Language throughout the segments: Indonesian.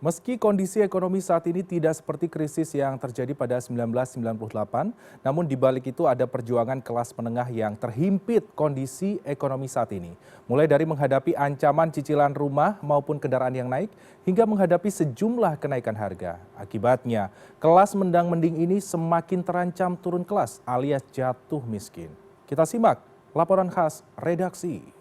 Meski kondisi ekonomi saat ini tidak seperti krisis yang terjadi pada 1998, namun di balik itu ada perjuangan kelas menengah yang terhimpit kondisi ekonomi saat ini. Mulai dari menghadapi ancaman cicilan rumah maupun kendaraan yang naik, hingga menghadapi sejumlah kenaikan harga. Akibatnya, kelas mendang-mending ini semakin terancam turun kelas alias jatuh miskin. Kita simak laporan khas redaksi.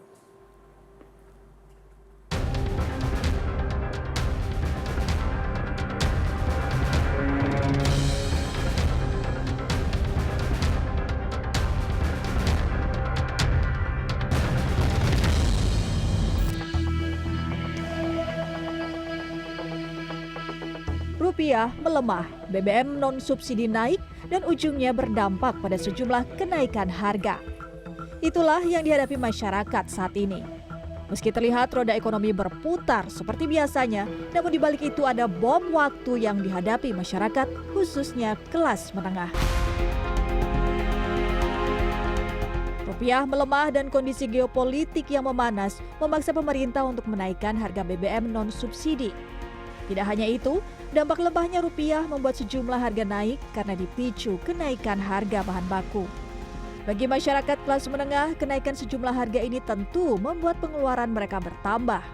Rupiah melemah, BBM non-subsidi naik, dan ujungnya berdampak pada sejumlah kenaikan harga. Itulah yang dihadapi masyarakat saat ini. Meski terlihat roda ekonomi berputar seperti biasanya, namun di balik itu ada bom waktu yang dihadapi masyarakat, khususnya kelas menengah. Rupiah melemah dan kondisi geopolitik yang memanas memaksa pemerintah untuk menaikkan harga BBM non-subsidi. Tidak hanya itu, dampak lemahnya rupiah membuat sejumlah harga naik karena dipicu kenaikan harga bahan baku. Bagi masyarakat kelas menengah, kenaikan sejumlah harga ini tentu membuat pengeluaran mereka bertambah.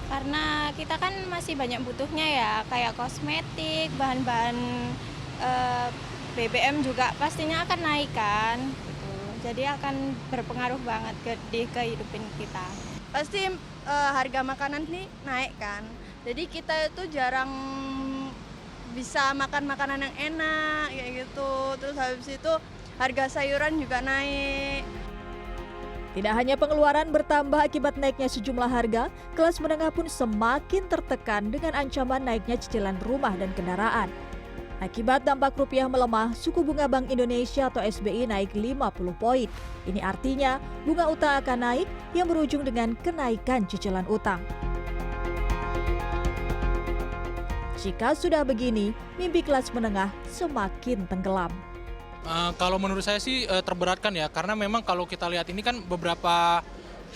Karena kita kan masih banyak butuhnya ya, kayak kosmetik, bahan-bahan BBM juga pastinya akan naik kan. Gitu. Jadi akan berpengaruh banget di kehidupan kita. Pasti harga makanan ini naik kan. Jadi kita itu jarang bisa makan makanan yang enak kayak gitu. Terus habis itu harga sayuran juga naik. Tidak hanya pengeluaran bertambah akibat naiknya sejumlah harga, kelas menengah pun semakin tertekan dengan ancaman naiknya cicilan rumah dan kendaraan. Akibat dampak rupiah melemah, suku bunga Bank Indonesia atau SBI naik 50 poin. Ini artinya bunga utang akan naik yang berujung dengan kenaikan cicilan utang. Jika sudah begini, mimpi kelas menengah semakin tenggelam. Kalau menurut saya sih terberatkan ya, karena memang kalau kita lihat ini kan beberapa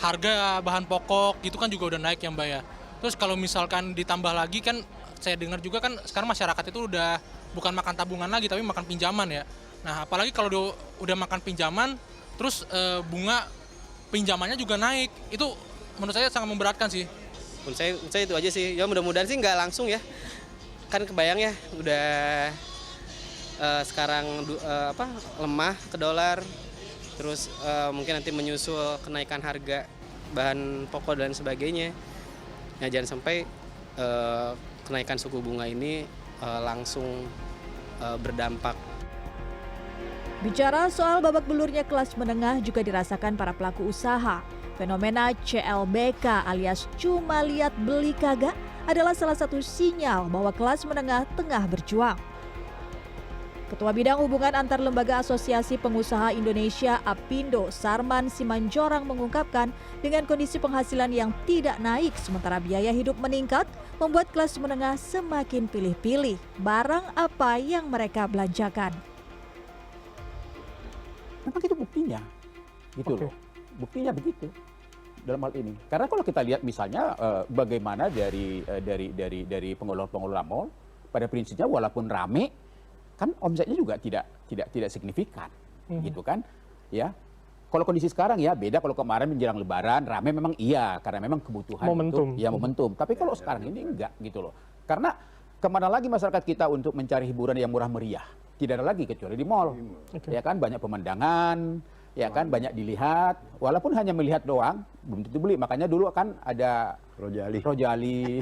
harga bahan pokok gitu kan juga udah naik ya Mbak ya. Terus kalau misalkan ditambah lagi kan saya dengar juga kan sekarang masyarakat itu udah bukan makan tabungan lagi tapi makan pinjaman ya. Nah apalagi kalau udah makan pinjaman terus bunga pinjamannya juga naik, itu menurut saya sangat memberatkan sih. Menurut saya itu aja sih, ya mudah-mudahan sih nggak langsung ya. Kan kebayang ya udah sekarang lemah ke dolar, terus mungkin nanti menyusul kenaikan harga bahan pokok dan sebagainya. Nah jangan sampai kenaikan suku bunga ini langsung berdampak. Bicara soal babak belurnya kelas menengah juga dirasakan para pelaku usaha. Fenomena CLBK alias cuma lihat beli kagak adalah salah satu sinyal bahwa kelas menengah tengah berjuang. Ketua Bidang Hubungan Antar Lembaga Asosiasi Pengusaha Indonesia APindo, Sarman Simanjorang mengungkapkan, dengan kondisi penghasilan yang tidak naik sementara biaya hidup meningkat, membuat kelas menengah semakin pilih-pilih barang apa yang mereka belanjakan. Memang itu buktinya, gitu loh. Buktinya begitu dalam hal ini. Karena kalau kita lihat misalnya bagaimana dari pengelola mal, pada prinsipnya walaupun rame, kan omsetnya juga tidak signifikan, gitu kan? Ya, kalau kondisi sekarang ya beda. Kalau kemarin menjelang Lebaran rame memang iya, karena memang kebutuhan momentum. Itu ya momentum. Tapi kalau sekarang ini enggak, gitu loh. Karena kemana lagi masyarakat kita untuk mencari hiburan yang murah meriah? Tidak ada lagi kecuali di mal, ya kan? Banyak pemandangan, ya kan, banyak dilihat, walaupun hanya melihat doang, belum tentu beli. Makanya dulu kan ada Rojali.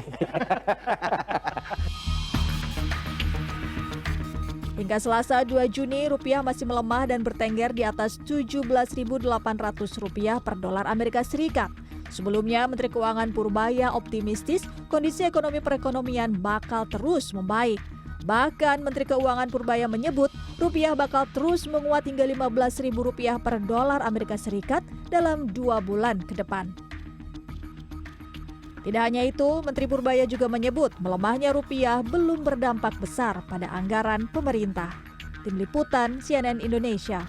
Hingga Selasa 2 Juni, rupiah masih melemah dan bertengger di atas Rp17.800 per dolar Amerika Serikat. Sebelumnya, Menteri Keuangan Purbaya optimistis kondisi ekonomi perekonomian bakal terus membaik. Bahkan Menteri Keuangan Purbaya menyebut rupiah bakal terus menguat hingga Rp15.000 per dolar Amerika Serikat dalam 2 bulan ke depan. Tidak hanya itu, Menteri Purbaya juga menyebut melemahnya rupiah belum berdampak besar pada anggaran pemerintah. Tim Liputan CNN Indonesia.